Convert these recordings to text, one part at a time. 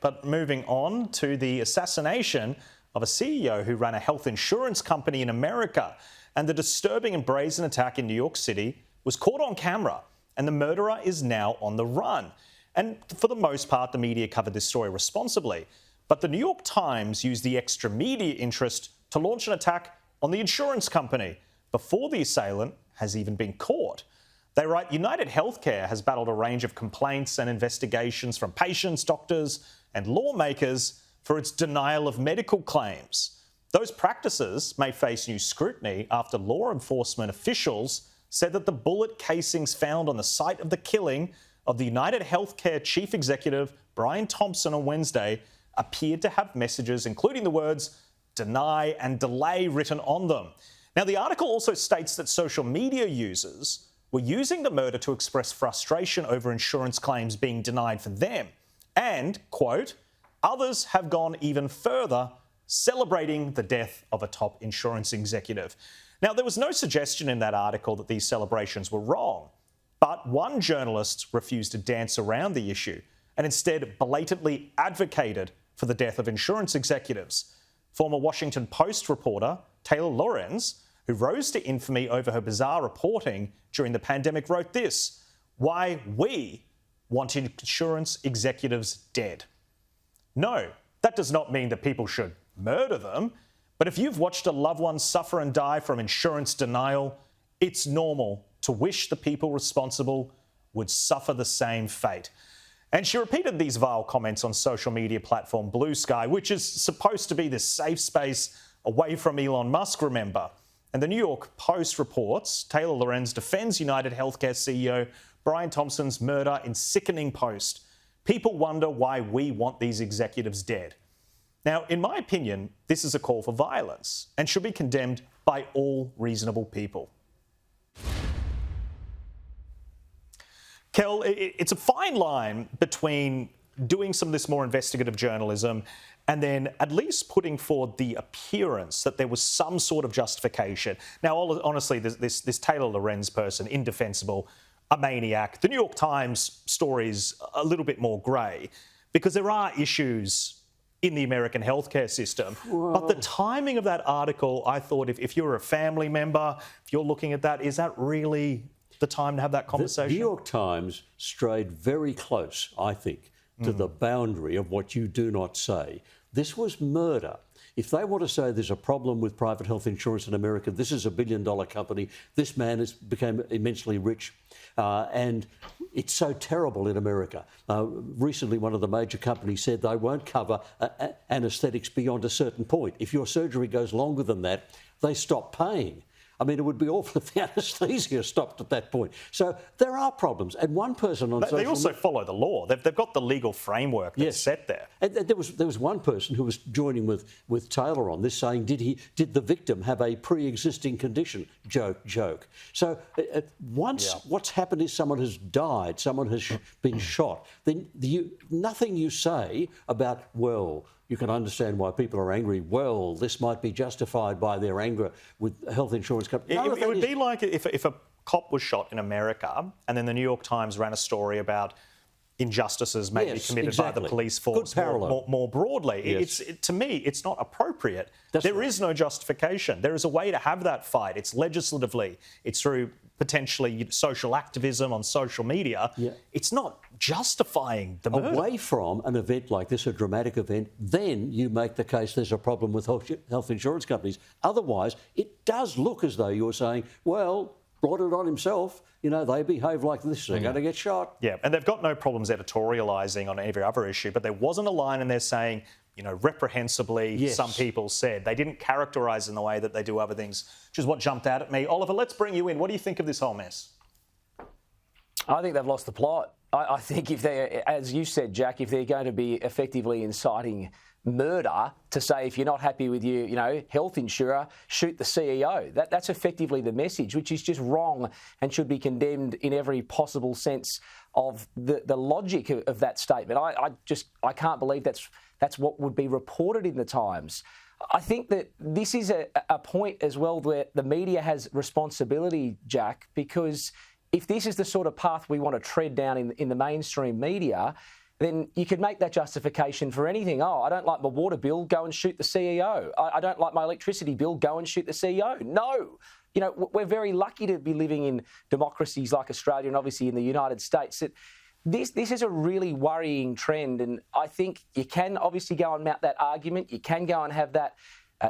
But moving on to the assassination of a CEO who ran a health insurance company in America. And the disturbing and brazen attack in New York City was caught on camera, and the murderer is now on the run. And for the most part, the media covered this story responsibly. But the New York Times used the extra media interest to launch an attack on the insurance company before the assailant has even been caught. They write, UnitedHealthcare has battled a range of complaints and investigations from patients, doctors, and lawmakers for its denial of medical claims. Those practices may face new scrutiny after law enforcement officials said that the bullet casings found on the site of the killing of the UnitedHealthcare chief executive, Brian Thompson, on Wednesday appeared to have messages including the words deny and delay written on them. Now, the article also states that social media users were using the murder to express frustration over insurance claims being denied for them. And, quote, others have gone even further, celebrating the death of a top insurance executive. Now, there was no suggestion in that article that these celebrations were wrong, but one journalist refused to dance around the issue and instead blatantly advocated for the death of insurance executives. Former Washington Post reporter Taylor Lorenz, who rose to infamy over her bizarre reporting during the pandemic, wrote this: why we want insurance executives dead. No, that does not mean that people should murder them, but if you've watched a loved one suffer and die from insurance denial, it's normal to wish the people responsible would suffer the same fate. And she repeated these vile comments on social media platform Blue Sky, which is supposed to be this safe space away from Elon Musk, remember. And the New York Post reports Taylor Lorenz defends UnitedHealthcare CEO Brian Thompson's murder in sickening post. People wonder why we want these executives dead. Now, in my opinion, this is a call for violence and should be condemned by all reasonable people. Kel, it's a fine line between doing some of this more investigative journalism and then at least putting forward the appearance that there was some sort of justification. Now, honestly, this Taylor Lorenz person, indefensible, a maniac. The New York Times story's a little bit more grey because there are issues in the American healthcare system. Whoa. But the timing of that article, I thought if you're a family member, if you're looking at that, is that really the time to have that conversation? The New York Times strayed very close, I think, to the boundary of what you do not say. This was murder. If they want to say there's a problem with private health insurance in America, this is a billion-dollar company, this man became immensely rich, and it's so terrible in America. Recently, one of the major companies said they won't cover anaesthetics beyond a certain point. If your surgery goes longer than that, they stop paying. I mean, it would be awful if the anaesthesia stopped at that point. So there are problems. And one person on social media... They also follow the law. They've got the legal framework that's set there. And there was one person who was joining with Taylor on this, saying, did the victim have a pre-existing condition? Joke. So what's happened is someone has died, someone has been shot. Then nothing you say about, well, you can understand why people are angry. Well, this might be justified by their anger with health insurance companies. It would be like if a cop was shot in America and then the New York Times ran a story about injustices maybe committed by the police force more broadly. To me, it's not appropriate. There is no justification. There is a way to have that fight. It's legislatively. It's through potentially social activism on social media. It's not justifying the murder. Away from an event like this, a dramatic event, then you make the case there's a problem with health insurance companies. Otherwise, it does look as though you're saying, well, brought it on himself. You know, they behave like this, they're going to get shot. Yeah, and they've got no problems editorialising on every other issue, but there wasn't a line in there saying, you know, reprehensibly, some people said. They didn't characterise in the way that they do other things, which is what jumped out at me. Oliver, let's bring you in. What do you think of this whole mess? I think they've lost the plot. I think if they, as you said, Jack, if they're going to be effectively inciting murder to say if you're not happy with your, health insurer, shoot the CEO. That's effectively the message, which is just wrong and should be condemned in every possible sense of the logic of that statement. I can't believe that's what would be reported in the Times. I think that this is a point as well where the media has responsibility, Jack, because if this is the sort of path we want to tread down in the mainstream media, then you could make that justification for anything. Oh, I don't like my water bill, go and shoot the CEO. I don't like my electricity bill, go and shoot the CEO. No. You know, we're very lucky to be living in democracies like Australia and obviously in the United States. This is a really worrying trend, and I think you can obviously go and mount that argument. You can go and have that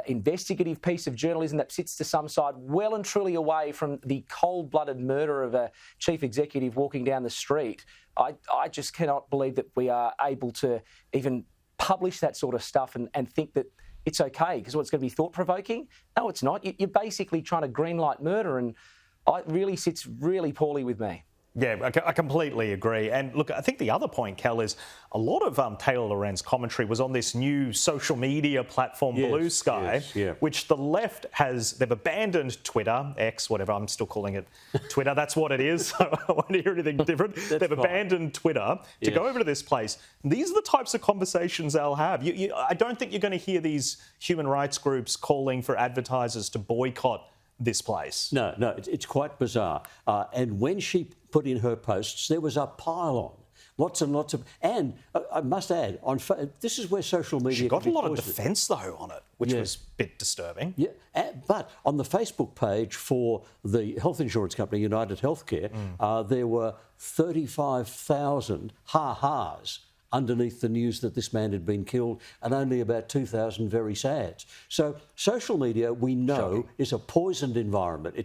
investigative piece of journalism that sits to some side well and truly away from the cold-blooded murder of a chief executive walking down the street. I just cannot believe that we are able to even publish that sort of stuff and think that it's okay because it's going to be thought-provoking. No, it's not. You're basically trying to greenlight murder, and it really sits really poorly with me. Yeah, I completely agree. And look, I think the other point, Kel, is a lot of Taylor Lorenz commentary was on this new social media platform, Blue Sky, which the left they've abandoned Twitter, X, whatever, I'm still calling it Twitter. That's what it is. I won't hear anything different. They've abandoned Twitter to go over to this place. These are the types of conversations they'll have. I don't think you're going to hear these human rights groups calling for advertisers to boycott this place. No, it's quite bizarre. And when she put in her posts, there was a pile-on. Lots and lots of... And I must add, this is where social media... She got a lot of defence, though, on it, which was a bit disturbing. Yeah, but on the Facebook page for the health insurance company, UnitedHealthcare, there were 35,000 ha-has underneath the news that this man had been killed, and only about 2,000 very sads. So social media, we know, is a poisoned environment.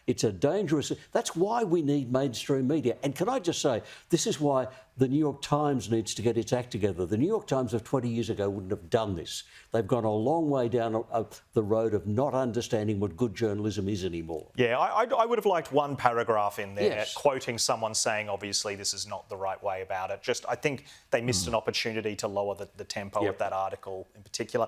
It's a dangerous... That's why we need mainstream media. And can I just say, this is why the New York Times needs to get its act together. The New York Times of 20 years ago wouldn't have done this. They've gone a long way down the road of not understanding what good journalism is anymore. Yeah, I would have liked one paragraph in there quoting someone saying, obviously, this is not the right way about it. I think they missed an opportunity to lower the tempo of that article in particular.